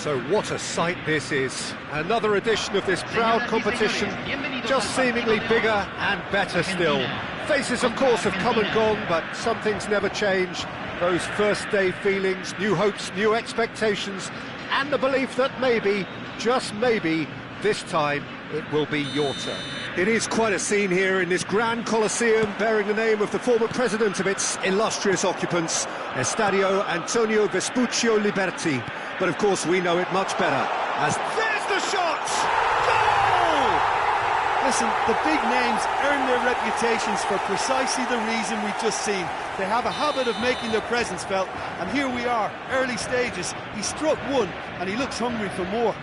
So what a sight this is. Another edition of this proud competition, just seemingly bigger and better still. Faces, of course, have come and gone, but some things never change. Those first-day feelings, new hopes, new expectations, and the belief that maybe, just maybe, this time it will be your turn. It is quite a scene here in this grand Colosseum, bearing the name of the former president of its illustrious occupants, Estadio Antonio Vespuccio Liberti. But of course we know it much better as there's the shot! Goal! Listen, the big names earn their reputations for precisely the reason we've just seen. They have a habit of making their presence felt, and here we are, early stages. He struck one, and he looks hungry for more.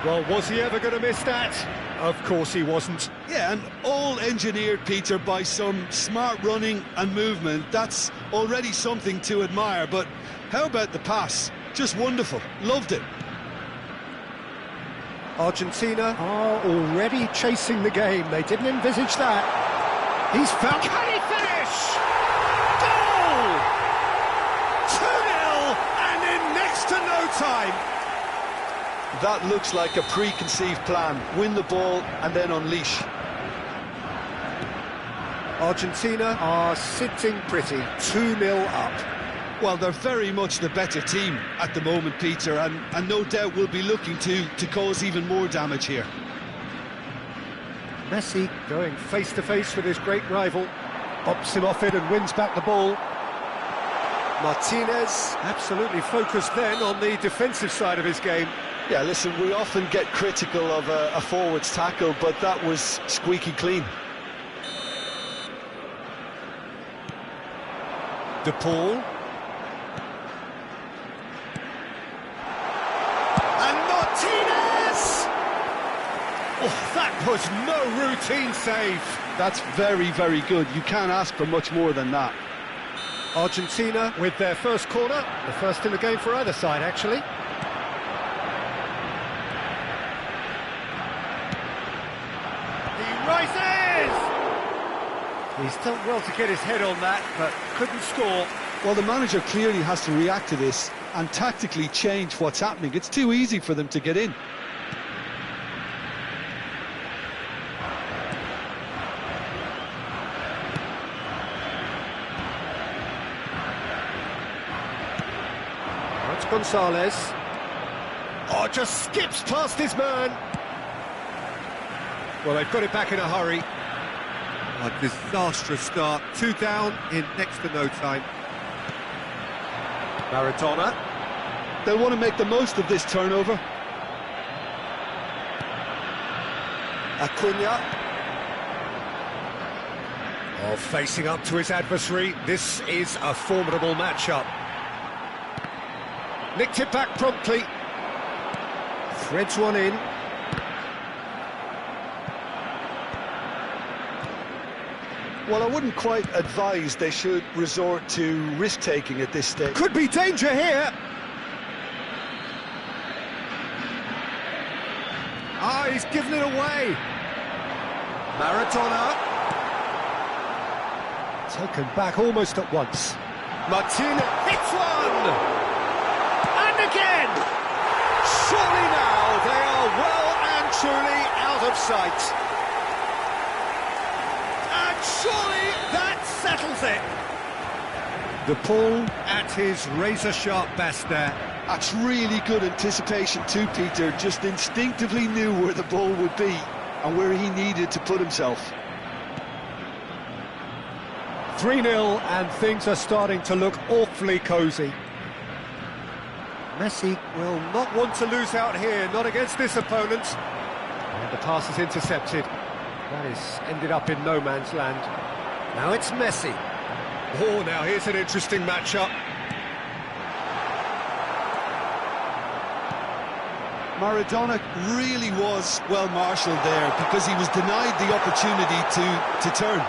Well, was he ever going to miss that? Of course he wasn't. Yeah, and all engineered, Peter, by some smart running and movement. That's already something to admire, but how about the pass? Just wonderful. Loved it. Argentina are already chasing the game. They didn't envisage that. He's found... Can he finish? Goal! 2-0 and in next to no time. That looks like a preconceived plan. Win the ball and then unleash. Argentina are sitting pretty, 2-0 up. Well, they're very much the better team at the moment, Peter, and no doubt will be looking to cause even more damage here. Messi going face-to-face with his great rival, bops him off it and wins back the ball. Martinez absolutely focused then on the defensive side of his game. Yeah, listen, we often get critical of a forward's tackle, but that was squeaky clean. De Paul. And Martinez! Oh, that was no routine save. That's very, very good. You can't ask for much more than that. Argentina with their first corner, the first in the game for either side, actually. Rises! He's done well to get his head on that, but couldn't score. Well, the manager clearly has to react to this and tactically change what's happening. It's too easy for them to get in. That's Gonzalez. Oh, just skips past his man. Well, they've got it back in a hurry. A disastrous start. 2 down in next to no time. Maradona. They'll want to make the most of this turnover. Acuna. Oh, facing up to his adversary. This is a formidable matchup. Nicked it back promptly. Threads one in. Well, I wouldn't quite advise they should resort to risk-taking at this stage. Could be danger here. Ah, he's given it away. Maradona. Taken back almost at once. Martinez hits one! And again! Surely now they are well and truly out of sight. Surely that settles it. De Paul at his razor-sharp best there. That's really good anticipation too, Peter. Just instinctively knew where the ball would be and where he needed to put himself. 3-0 and things are starting to look awfully cosy. Messi will not want to lose out here, not against this opponent. And the pass is intercepted. That is ended up in no man's land. Now it's Messi. Oh, now here's an interesting matchup. Maradona really was well marshalled there because he was denied the opportunity to turn.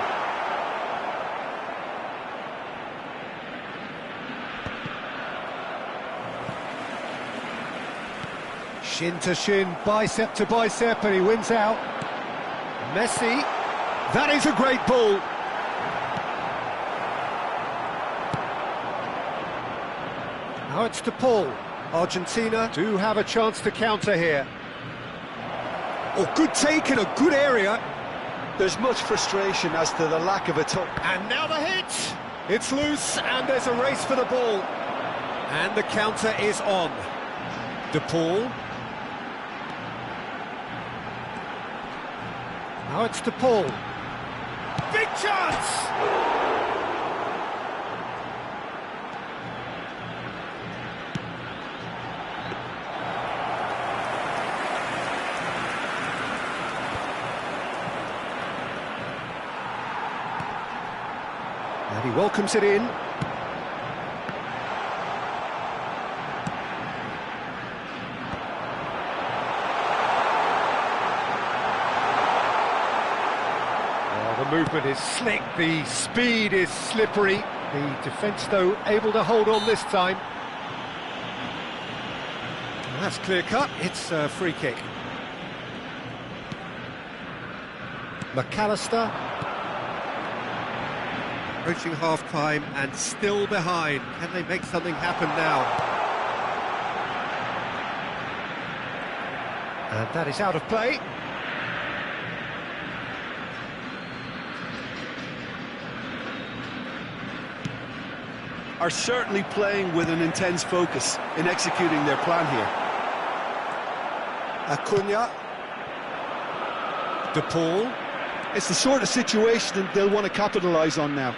Shin to shin, bicep to bicep, and he wins out. Messi, that is a great ball. Now it's De Paul. Argentina do have a chance to counter here. Oh, good take in a good area. There's much frustration as to the lack of a touch. And now the hit! It's loose and there's a race for the ball. And the counter is on. De Paul. Now it's De Paul. Big chance! And he welcomes it in. The movement is slick, the speed is slippery. The defence, though, able to hold on this time. And that's clear cut, it's a free kick. McAllister. Approaching half-time and still behind. Can they make something happen now? And that is out of play. Are certainly playing with an intense focus in executing their plan here. Acuna. De Paul. It's the sort of situation they'll want to capitalise on now.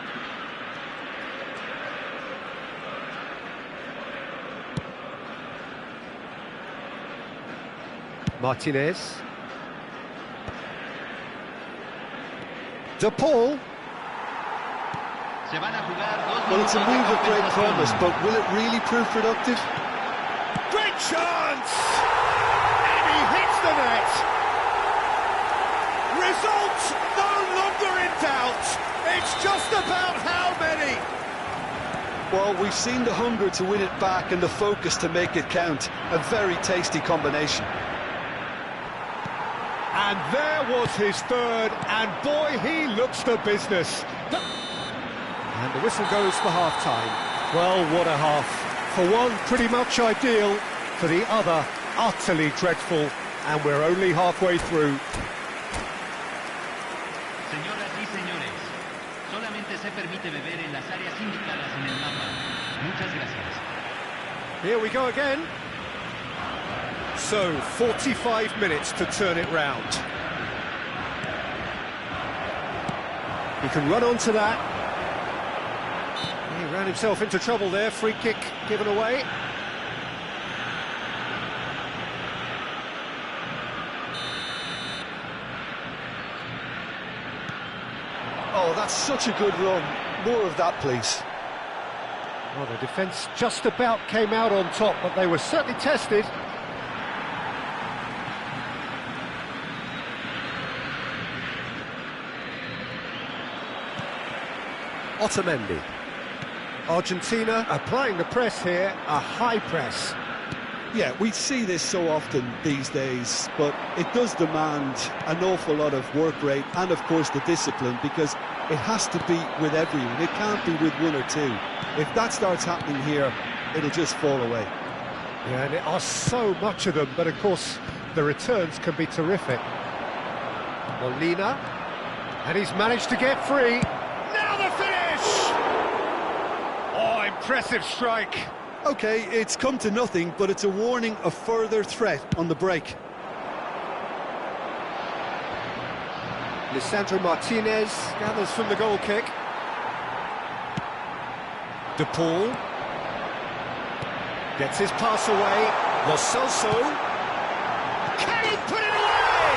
Martinez. De Paul. Well, it's a move of great promise, but will it really prove productive? Great chance! And he hits the net! Result no longer in doubt! It's just about how many? Well, we've seen the hunger to win it back and the focus to make it count. A very tasty combination. And there was his third, and boy, he looks the business. And the whistle goes for half-time. Well, what a half. For one, pretty much ideal. For the other, utterly dreadful. And we're only halfway through. Señoras y señores, solamente se permite beber en las áreas indicadas en el mapa. Muchas gracias. Here we go again. So, 45 minutes to turn it round. He can run onto that. He ran himself into trouble there. Free kick given away. Oh, that's such a good run. More of that, please. Well, the defence just about came out on top, but they were certainly tested. Otamendi. Argentina applying the press here, a high press. Yeah, we see this so often these days, but it does demand an awful lot of work rate and, of course, the discipline, because it has to be with everyone. It can't be with one or two. If that starts happening here, it'll just fall away. Yeah, and there are so much of them, but of course the returns can be terrific. Molina, and he's managed to get free. Now the finish! Oh, impressive strike. OK, it's come to nothing, but it's a warning of further threat on the break. Lisandro Martinez gathers from the goal kick. De Paul gets his pass away. Lo Celso. Can he put it away?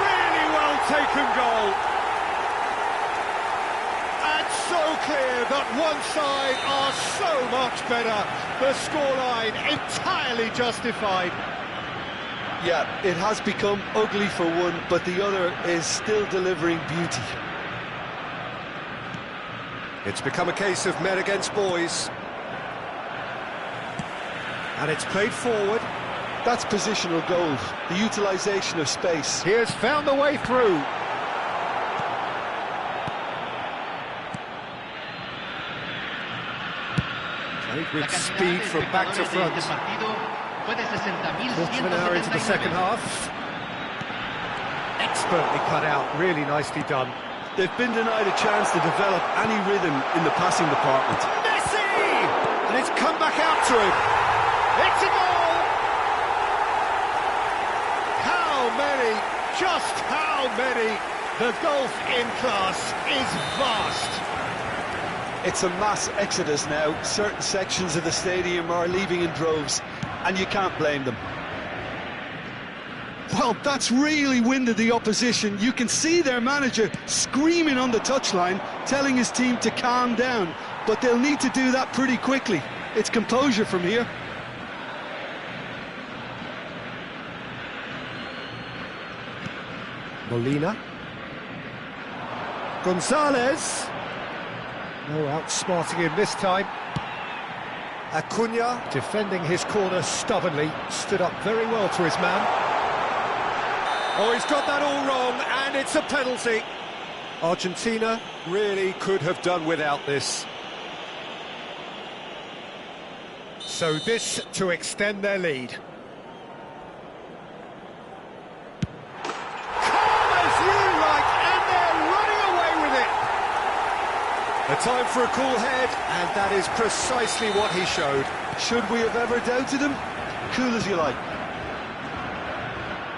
Really well taken goal. And so clear that one side are so much better. The scoreline entirely justified. Yeah, it has become ugly for one, but the other is still delivering beauty. It's become a case of men against boys. And it's played forward. That's positional goal, the utilisation of space. He has found the way through. Played with speed from back to front. Quarter of an hour into the second half. Expertly cut out, really nicely done. They've been denied a chance to develop any rhythm in the passing department. Messi! And it's come back out to him. It's a goal! How many? Just how many? The gulf in class is vast. It's a mass exodus now. Certain sections of the stadium are leaving in droves, and you can't blame them. Well, that's really winded the opposition. You can see their manager screaming on the touchline, telling his team to calm down, but they'll need to do that pretty quickly. It's composure from here. Molina. Gonzalez. No outsmarting him this time. Acuna, defending his corner stubbornly, stood up very well to his man. Oh, he's got that all wrong, and it's a penalty. Argentina really could have done without this. So this to extend their lead. Calm as you like, and they're running away with it. A time for a cool head, and that is precisely what he showed. Should we have ever doubted him? Cool as you like.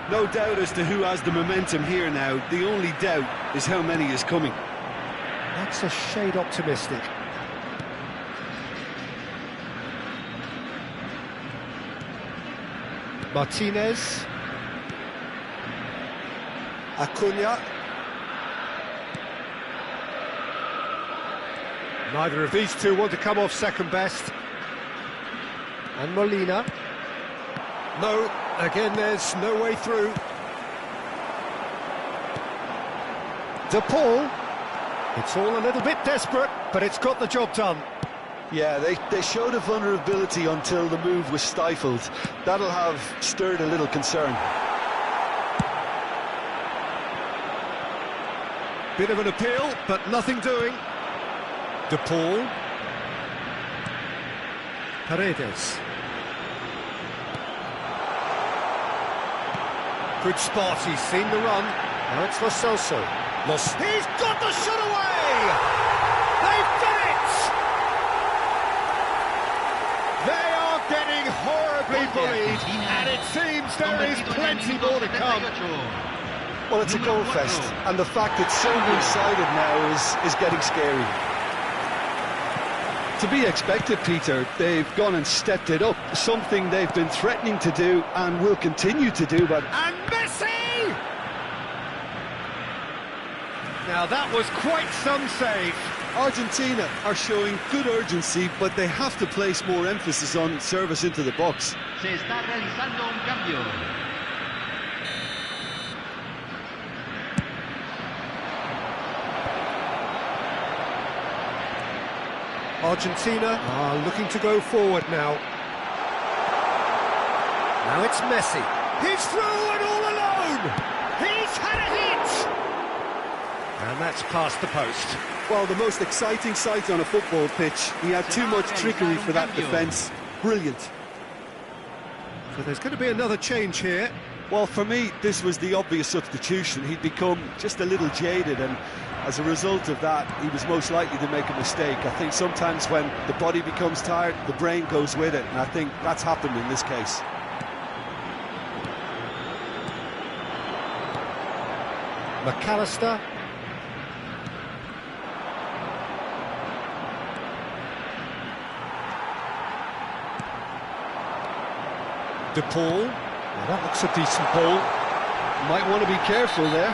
No doubt as to who has the momentum here now. The only doubt is how many is coming. That's a shade optimistic. Martinez. Acuna. Neither of these two want to come off second best. And Molina. No, again there's no way through. De Paul. It's all a little bit desperate, but it's got the job done. Yeah, they showed a vulnerability until the move was stifled. That'll have stirred a little concern. Bit of an appeal, but nothing doing. De Paul. Paredes. Good spot, he's seen the run. Now it's Lo Celso. He's got the shot away! They've done it! They are getting horribly bullied, and it seems there is plenty more to come. Well, it's a goal fest, and the fact it's so one-sided now is getting scary. To be expected, Peter. They've gone and stepped it up, something they've been threatening to do and will continue to do, but... And Messi! Now that was quite some save. Argentina are showing good urgency, but they have to place more emphasis on service into the box. Se está realizando un cambio. Argentina are looking to go forward now. Now it's Messi. He's through and all alone! He's had a hit! And that's past the post. Well, the most exciting sight on a football pitch. He had too much trickery for that defence. Brilliant. So there's going to be another change here. Well, for me, this was the obvious substitution. He'd become just a little jaded, and as a result of that, he was most likely to make a mistake. I think sometimes when the body becomes tired, the brain goes with it, and I think that's happened in this case. McAllister. De Paul. Well, that looks a decent ball. Might want to be careful there.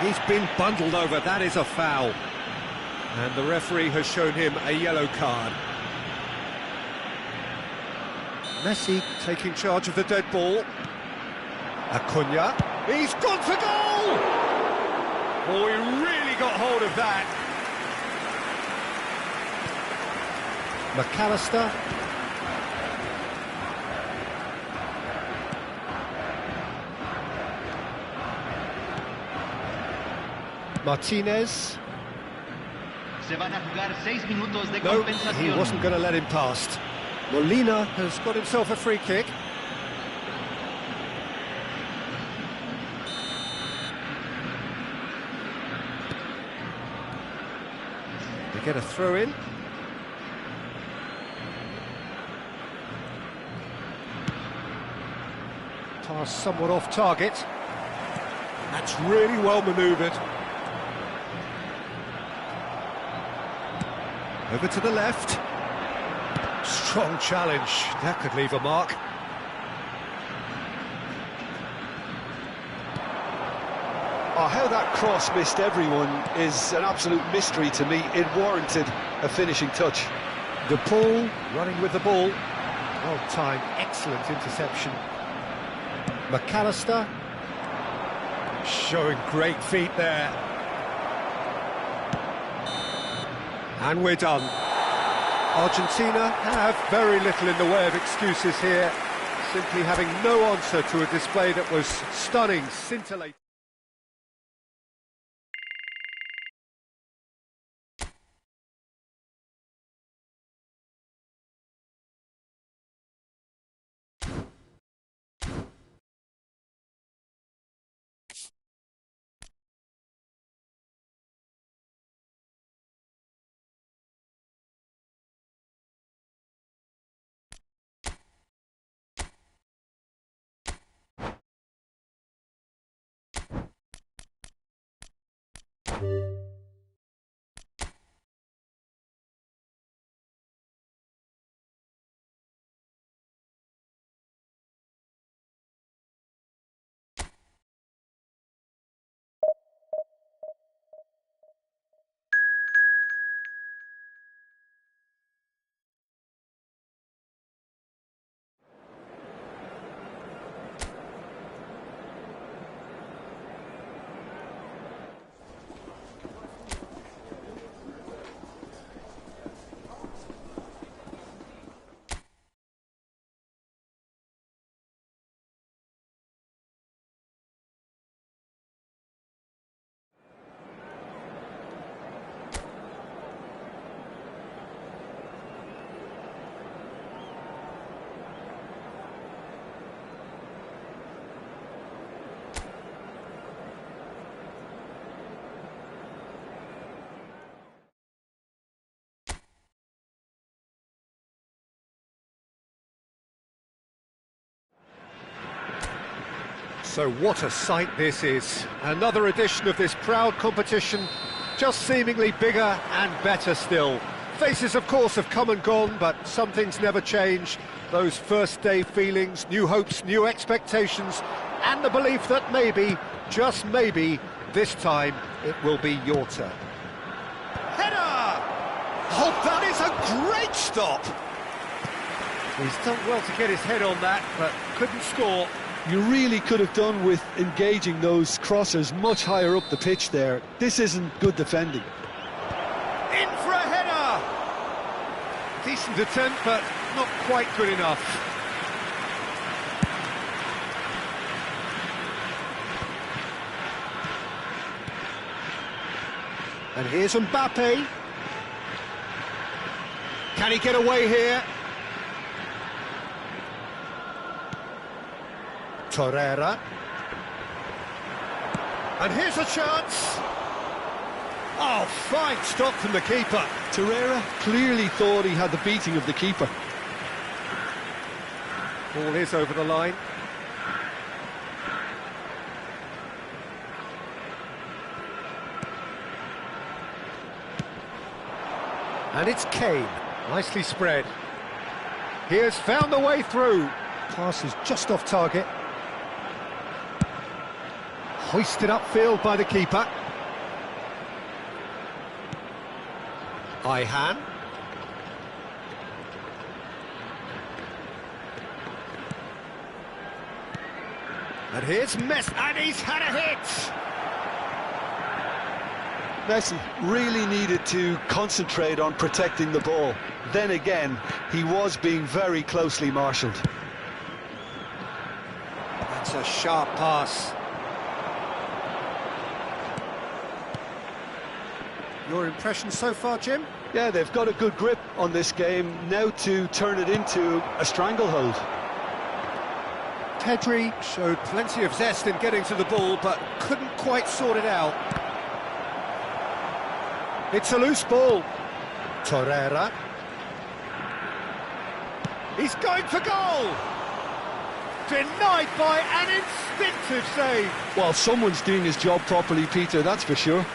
He's been bundled over, that is a foul. And the referee has shown him a yellow card. Messi taking charge of the dead ball. Acuna. He's gone for goal! Oh, he really got hold of that. McAllister. Martinez. Se van a jugar 6 minutos de No, compensación. he wasn't going to let him past. Molina has got himself a free kick. They get a throw in. Pass somewhat off target. That's really well manoeuvred. Over to the left. Strong challenge. That could leave a mark. Oh, how that cross missed everyone is an absolute mystery to me. It warranted a finishing touch. De Paul running with the ball. Well timed, excellent interception. McAllister showing great feet there. And we're done. Argentina have very little in the way of excuses here, simply having no answer to a display that was stunning, scintillating. So what a sight this is. Another edition of this proud competition, just seemingly bigger and better still. Faces, of course, have come and gone, but some things never change. Those first-day feelings, new hopes, new expectations, and the belief that maybe, just maybe, this time it will be your turn. Header! Oh, that is a great stop! He's done well to get his head on that, but couldn't score. You really could have done with engaging those crossers much higher up the pitch there. This isn't good defending. In for a header! Decent attempt, but not quite good enough. And here's Mbappe. Can he get away here? Torreira. And here's a chance. Oh, fine stop from the keeper. Torreira clearly thought he had the beating of the keeper. Ball is over the line. And it's Kane, nicely spread. He has found the way through. Pass is just off target. Hoisted upfield by the keeper. Ihan. And here's Messi, and he's had a hit! Messi really needed to concentrate on protecting the ball. Then again, he was being very closely marshalled. That's a sharp pass. Your impression so far, Jim? Yeah, they've got a good grip on this game, now to turn it into a stranglehold. Pedri showed plenty of zest in getting to the ball, but couldn't quite sort it out. It's a loose ball. Torreira. He's going for goal! Denied by an instinctive save. Well, someone's doing his job properly, Peter, that's for sure.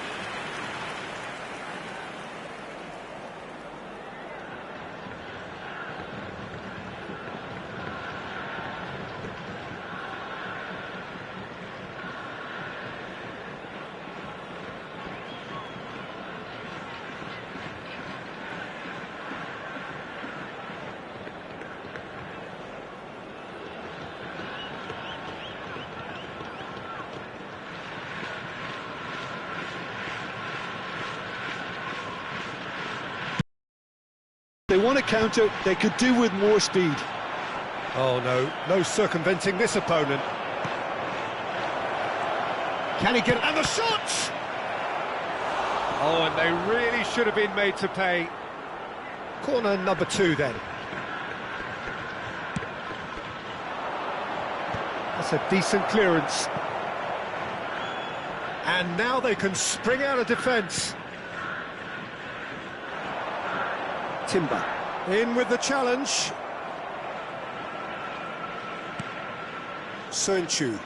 They want to counter, they could do with more speed. Oh no circumventing this opponent. Can he get it? And the shot! Oh, and they really should have been made to pay. Corner number 2 then. That's a decent clearance. And now they can spring out of defence. Timber in with the challenge. Sönchu.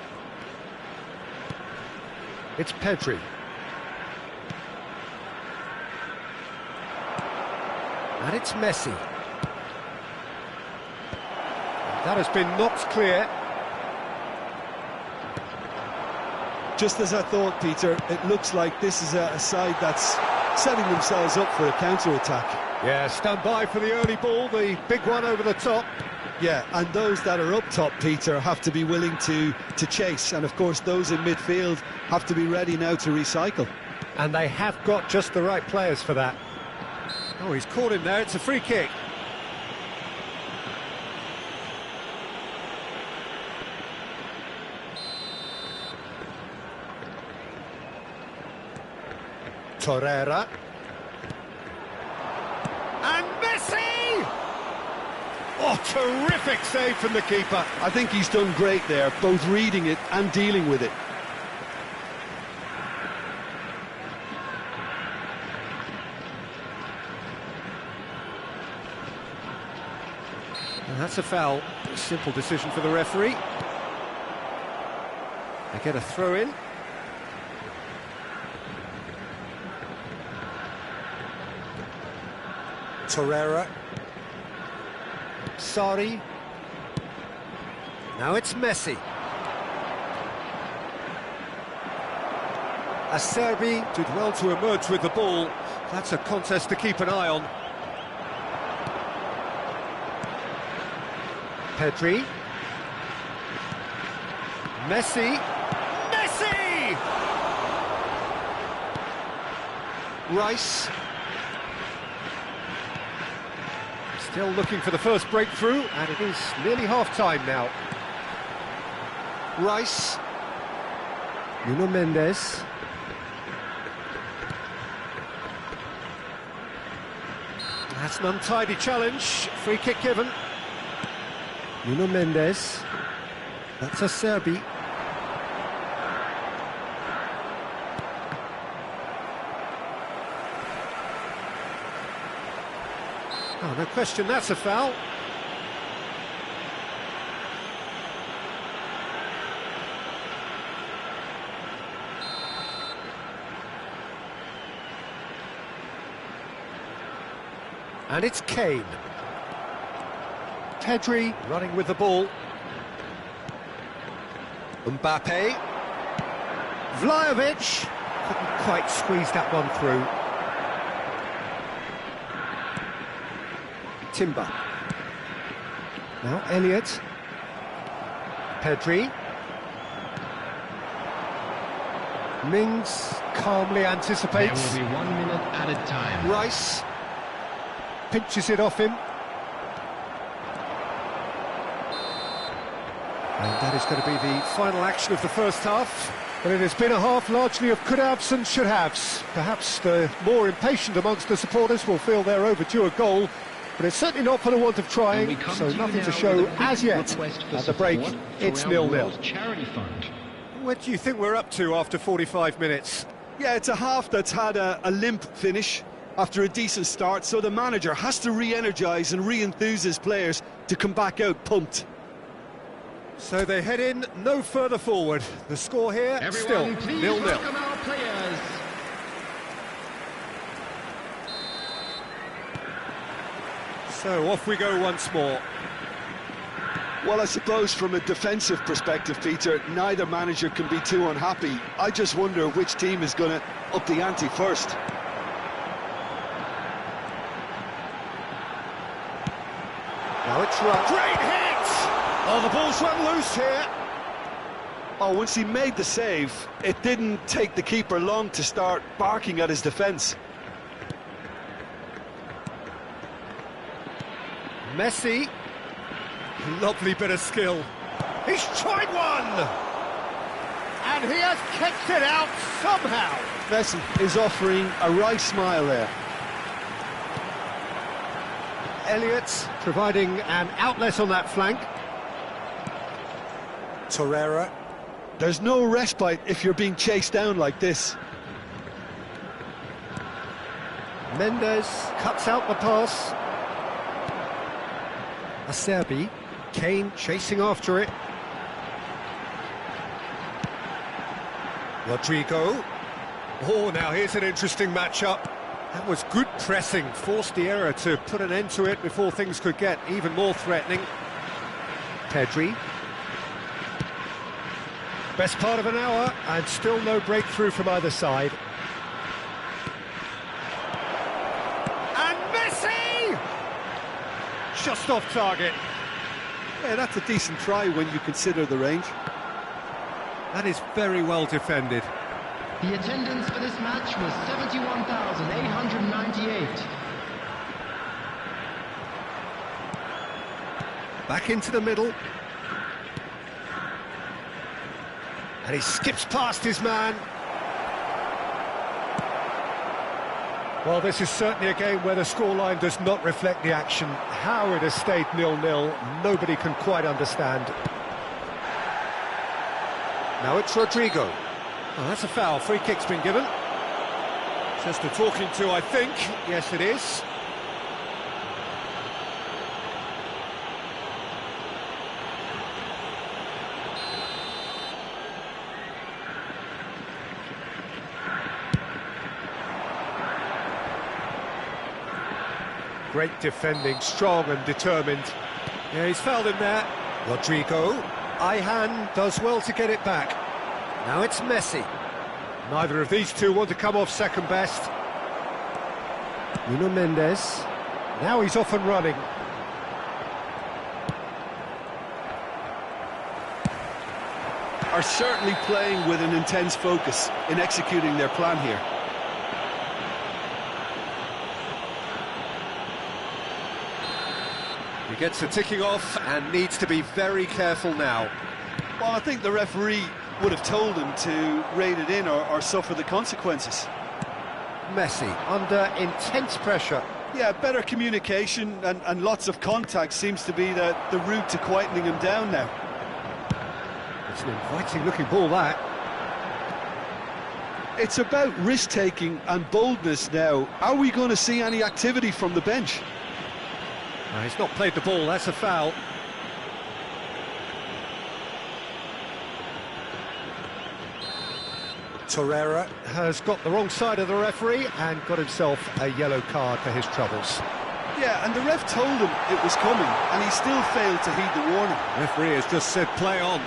It's Pedri. And it's Messi. That has been knocked clear. Just as I thought, Peter, it looks like this is a side that's setting themselves up for a counter-attack. Yeah, stand by for the early ball, the big one over the top. Yeah, and those that are up top, Peter, have to be willing to chase. And, of course, those in midfield have to be ready now to recycle. And they have got just the right players for that. Oh, he's caught him there, it's a free kick. Torreira. And Messi! Oh, terrific save from the keeper. I think he's done great there, both reading it and dealing with it. And that's a foul. A simple decision for the referee. They get a throw in. Torreira. Sarri. Now it's Messi. Acerbi did well to emerge with the ball. That's a contest to keep an eye on. Pedri. Messi. Messi! Rice. Still looking for the first breakthrough, and it is nearly half-time now. Rice. Nuno Mendes. That's an untidy challenge. Free kick given. Nuno Mendes. That's Acerbi. Oh, no question, that's a foul. And it's Kane. Pedri running with the ball. Mbappe. Vlahovic. Couldn't quite squeeze that one through. Timber. Now Elliott. Pedri. Mings calmly anticipates. There will be 1 minute added time. Rice pinches it off him. And that is going to be the final action of the first half. But it has been a half largely of could-haves and should-haves. Perhaps the more impatient amongst the supporters will feel they're overdue a goal, but it's certainly not for the want of trying, so nothing to show as yet. At the break, it's 0-0. Charity fund. What do you think we're up to after 45 minutes? Yeah, it's a half that's had a limp finish after a decent start, so the manager has to re-energise and re-enthuse his players to come back out pumped. So they head in no further forward. The score here, Everyone, still please 0-0. welcome our players. So off we go once more. Well, I suppose from a defensive perspective, Peter, neither manager can be too unhappy. I just wonder which team is going to up the ante first. Now it's run. Great hit! Oh, the ball's run loose here. Oh, once he made the save, it didn't take the keeper long to start barking at his defence. Messi. Lovely bit of skill. He's tried one! And he has kicked it out somehow. Messi is offering a right smile there. Elliott providing an outlet on that flank. Torreira. There's no respite if you're being chased down like this. Mendes cuts out the pass. Acerbi. Kane chasing after it. Rodrigo. Oh, now here's an interesting matchup. That was good pressing, forced the error to put an end to it before things could get even more threatening. Pedri. Best part of an hour, and still no breakthrough from either side. And Messi! Just off target. Yeah, that's a decent try when you consider the range. That is very well defended. The attendance for this match was 71,898. Back into the middle. And he skips past his man. Well, this is certainly a game where the scoreline does not reflect the action. How it has stayed 0-0, nobody can quite understand. Now it's Rodrigo. Oh, that's a foul. Free kick's been given. Just a talking to, I think. Yes, it is. Great defending, strong and determined. Yeah, he's fouled him there. Rodrigo. Ayhan does well to get it back. Now it's Messi. Neither of these two want to come off second best. Nuno Mendes. Now he's off and running. Are certainly playing with an intense focus in executing their plan here. He gets a ticking off and needs to be very careful now. Well, I think the referee would have told him to rein it in or suffer the consequences. Messi under intense pressure. Yeah, better communication and lots of contact seems to be the route to quietening him down now. It's an inviting looking ball, that. It's about risk-taking and boldness now. Are we going to see any activity from the bench? He's not played the ball, that's a foul. Torreira has got the wrong side of the referee and got himself a yellow card for his troubles. Yeah, and the ref told him it was coming, and he still failed to heed the warning. Referee has just said play on.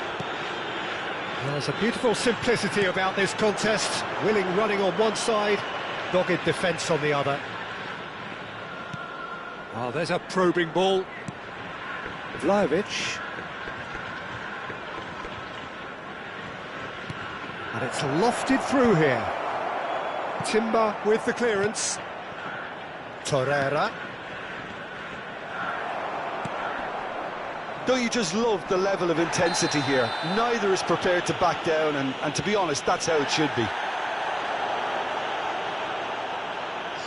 There's a beautiful simplicity about this contest. Willing running on one side, dogged defence on the other. Oh, there's a probing ball. Vlahovic. And it's lofted through here. Timber with the clearance. Torreira. Don't you just love the level of intensity here? Neither is prepared to back down, and to be honest, that's how it should be.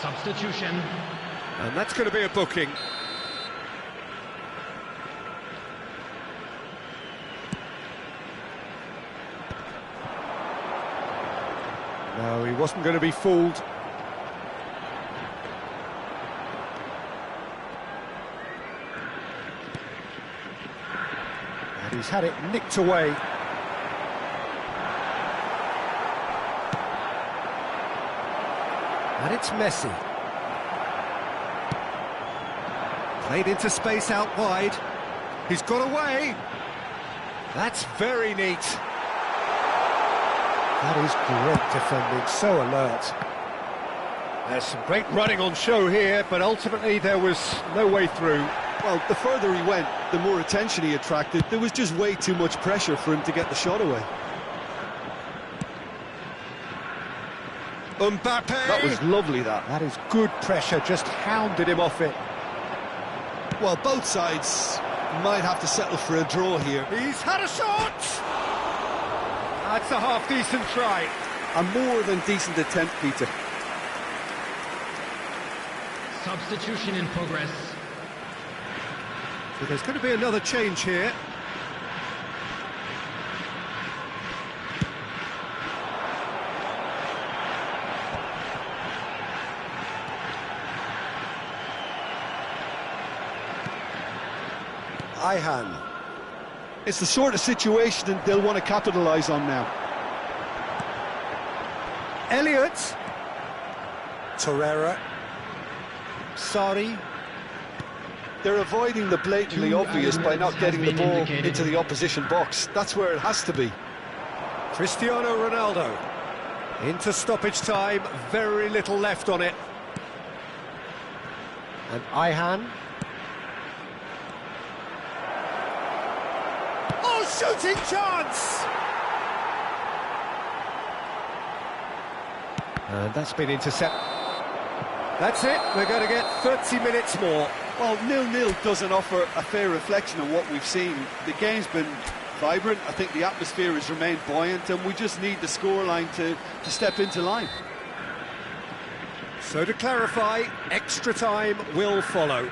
Substitution. And that's going to be a booking. No, he wasn't going to be fooled. And he's had it nicked away. And it's Messi. Played into space out wide. He's got away. That's very neat. That is great defending, so alert. There's some great running on show here, but ultimately there was no way through. Well, the further he went, the more attention he attracted. There was just way too much pressure for him to get the shot away. Mbappe! That was lovely, that. That is good pressure, just hounded him off it. Well, both sides might have to settle for a draw here. He's had a shot! That's a half-decent try. A more than decent attempt, Peter. Substitution in progress. So there's going to be another change here. Ihan. It's the sort of situation that they'll want to capitalise on now. Elliott. Torreira. Sarri. They're avoiding the blatantly obvious by not getting the ball into the opposition box. That's where it has to be. Cristiano Ronaldo. Into stoppage time, very little left on it. And Ihan. Oh, shooting chance! And that's been intercepted. That's it, we're going to get 30 minutes more. Well, 0-0 doesn't offer a fair reflection of what we've seen. The game's been vibrant. I think the atmosphere has remained buoyant, and we just need the scoreline to step into line. So to clarify, extra time will follow.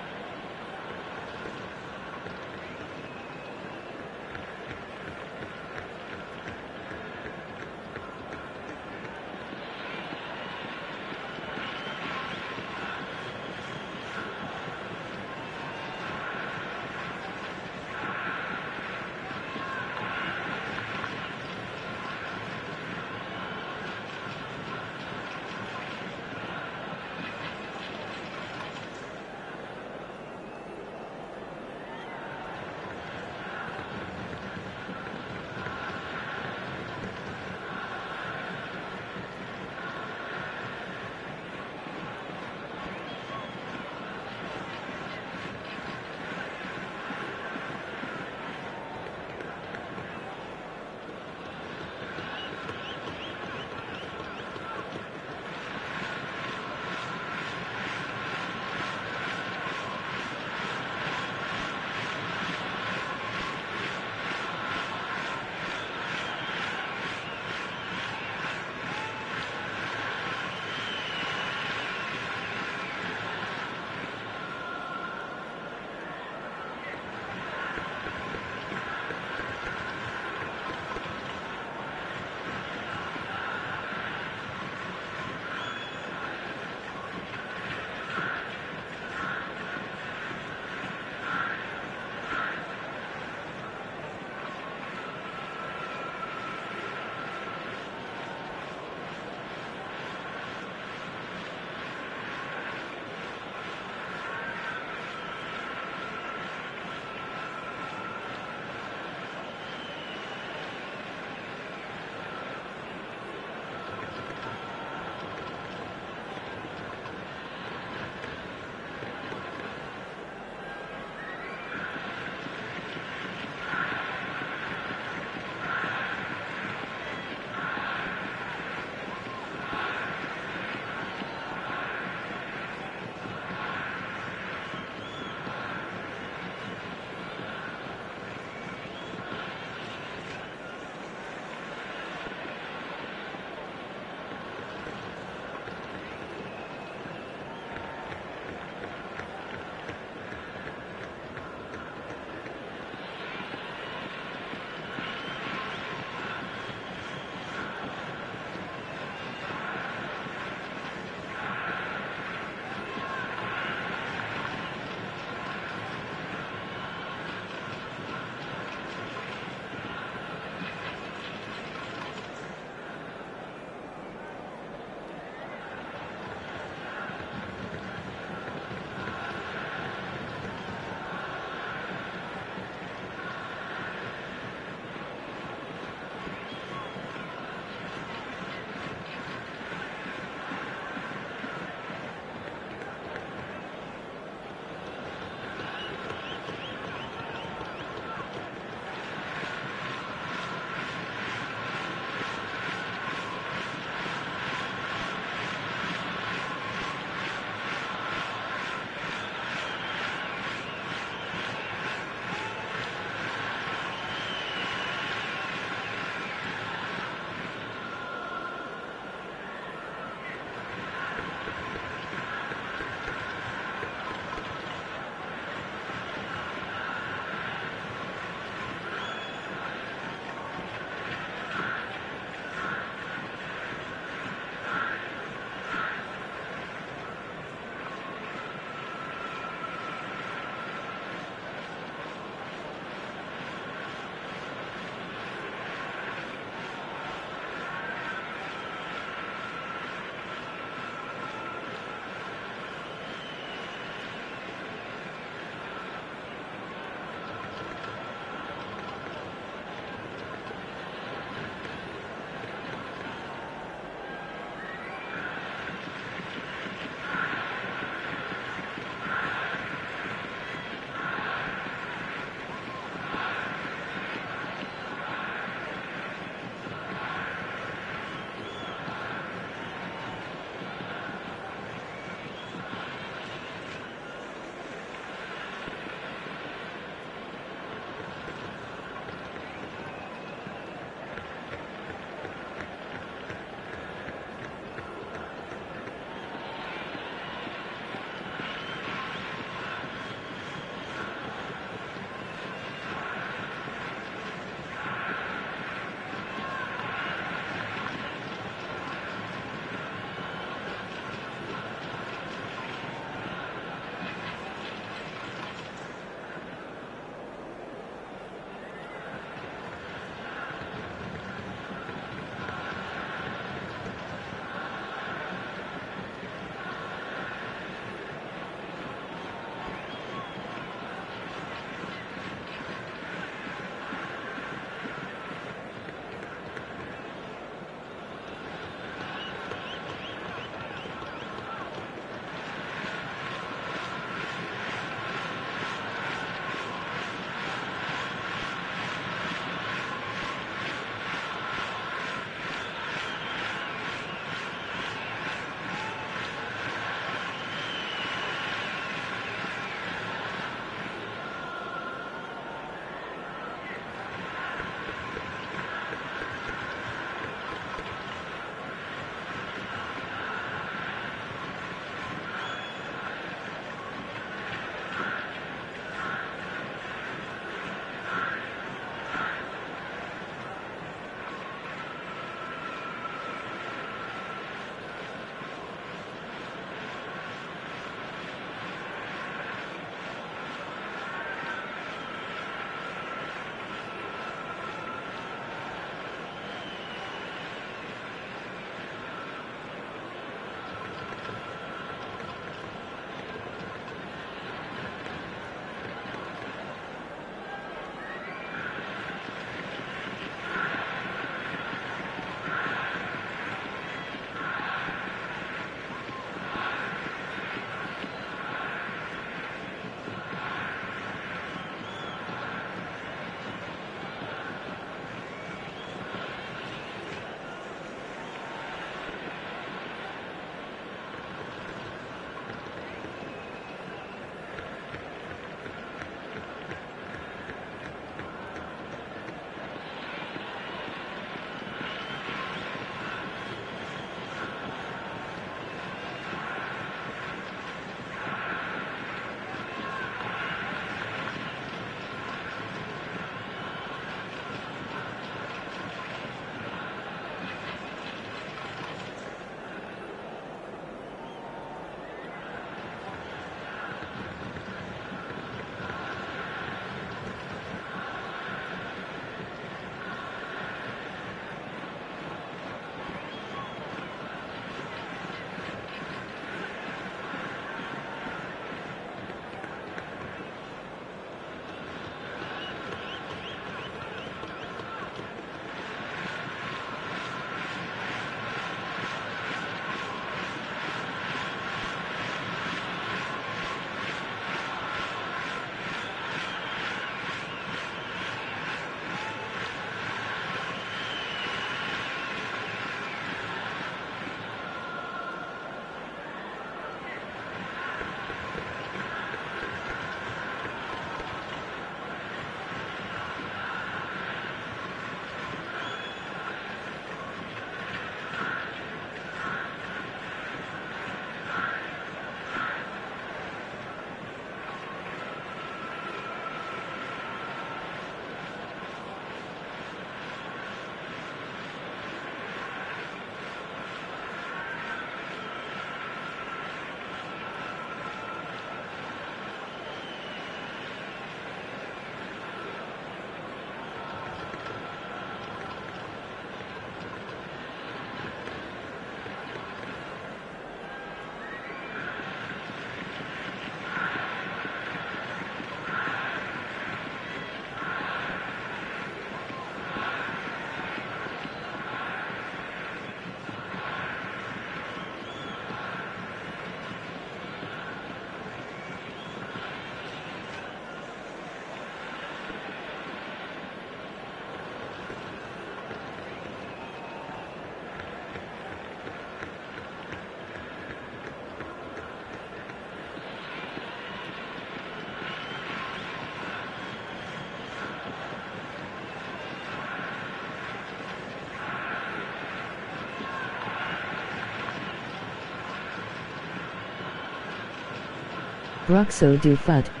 Bruxo du Fut.